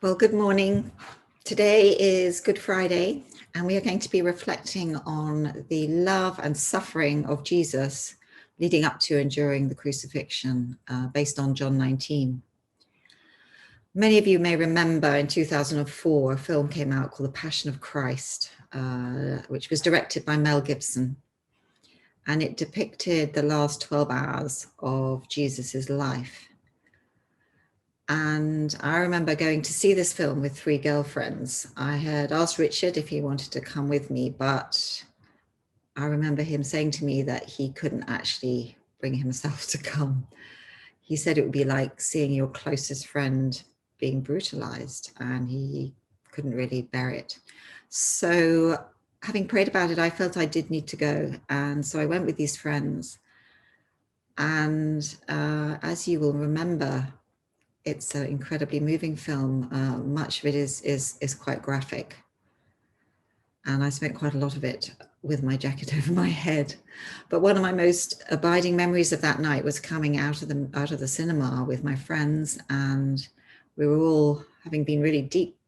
Well, good morning. Today is Good Friday, and we are going to be reflecting on the love and suffering of Jesus leading up to and during the crucifixion, based on John 19. Many of you may remember in 2004, a film came out called The Passion of Christ, which was directed by Mel Gibson. And it depicted the last 12 hours of Jesus's life. And I remember going to see this film with 3 girlfriends. I had asked Richard if he wanted to come with me, but I remember him saying to me that he couldn't actually bring himself to come. He said it would be like seeing your closest friend being brutalized, and he couldn't really bear it. So having prayed about it, I felt I did need to go. And so I went with these friends. And as you will remember, it's an incredibly moving film. Much of it is quite graphic. And I spent quite a lot of it with my jacket over my head. But one of my most abiding memories of that night was coming out of the cinema with my friends, and we were all having been really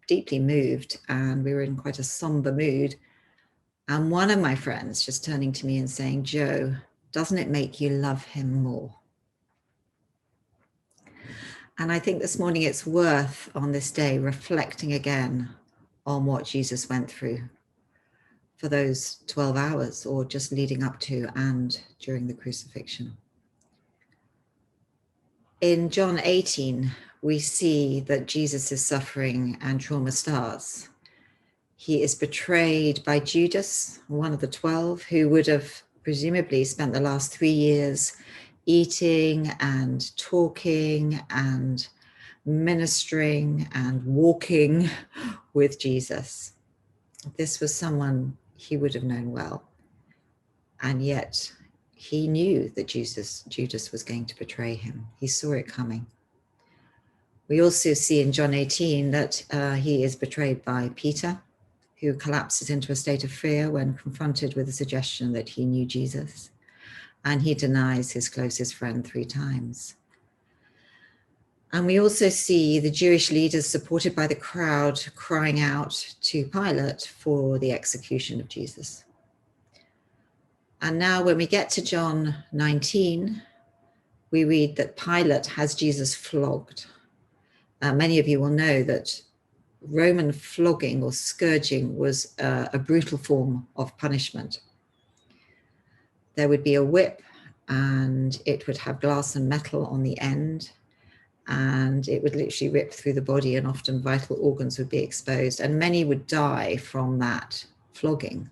deeply moved, and we were in quite a somber mood. And one of my friends just turning to me and saying, "Jo, doesn't it make you love him more?" And I think this morning it's worth, on this day, reflecting again on what Jesus went through for those 12 hours, or just leading up to and during the crucifixion. In John 18, we see that Jesus' suffering and trauma starts. He is betrayed by Judas, one of the 12, who would have presumably spent the last 3 years eating and talking and ministering and walking with Jesus. This was someone he would have known well. And yet he knew that Judas was going to betray him. He saw it coming. We also see in John 18 that he is betrayed by Peter, who collapses into a state of fear when confronted with the suggestion that he knew Jesus. And he denies his closest friend 3 times. And we also see the Jewish leaders, supported by the crowd, crying out to Pilate for the execution of Jesus. And now when we get to John 19, we read that Pilate has Jesus flogged. Many of you will know that Roman flogging or scourging was a brutal form of punishment. There would be a whip, and it would have glass and metal on the end, and it would literally rip through the body, and often vital organs would be exposed, and many would die from that flogging.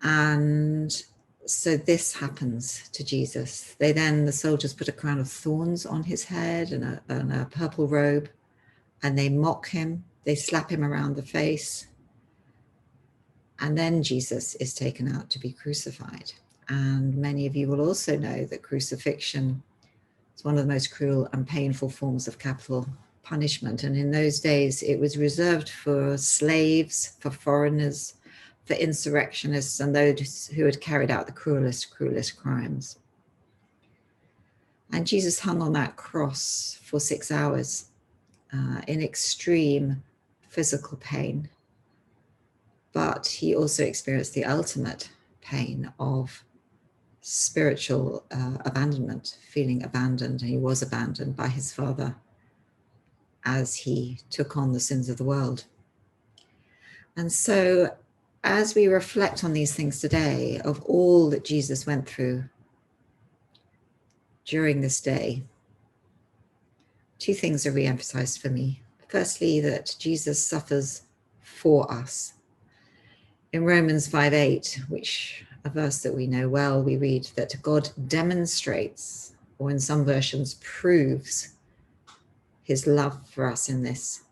And so this happens to Jesus. The soldiers put a crown of thorns on his head and a purple robe, and they mock him, they slap him around the face. And then Jesus is taken out to be crucified. And many of you will also know that crucifixion is one of the most cruel and painful forms of capital punishment. And in those days, it was reserved for slaves, for foreigners, for insurrectionists, and those who had carried out the cruelest crimes. And Jesus hung on that cross for 6 hours in extreme physical pain. But he also experienced the ultimate pain of spiritual abandonment, feeling abandoned. And he was abandoned by his Father as he took on the sins of the world. And so as we reflect on these things today, of all that Jesus went through during this day, 2 things are re-emphasized for me. Firstly, that Jesus suffers for us. In Romans 5:8, which a verse that we know well, we read that God demonstrates, or in some versions proves, his love for us in this.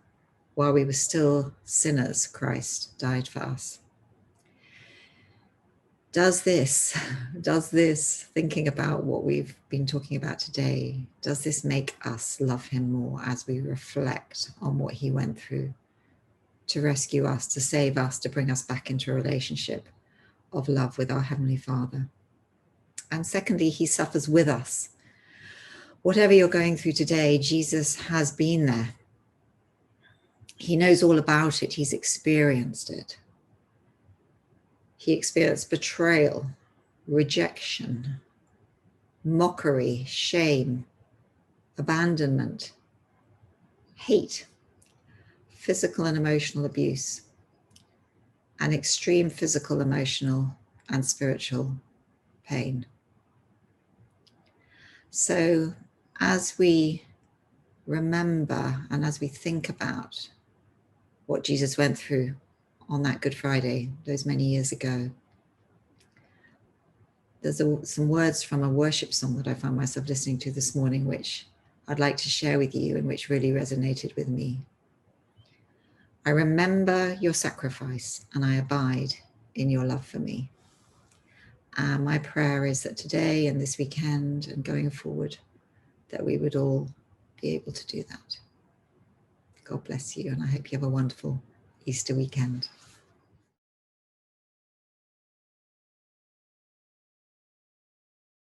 While we were still sinners, Christ died for us. Does this, thinking about what we've been talking about today, does this make us love him more as we reflect on what he went through to rescue us, to save us, to bring us back into a relationship of love with our Heavenly Father? And secondly, he suffers with us. Whatever you're going through today, Jesus has been there. He knows all about it. He's experienced it. He experienced betrayal, rejection, mockery, shame, abandonment, hate, physical and emotional abuse, and extreme physical, emotional, and spiritual pain. So as we remember and as we think about what Jesus went through on that Good Friday, those many years ago, there's some words from a worship song that I found myself listening to this morning, which I'd like to share with you and which really resonated with me. I remember your sacrifice and I abide in your love for me. And my prayer is that today and this weekend and going forward, that we would all be able to do that. God bless you, and I hope you have a wonderful Easter weekend.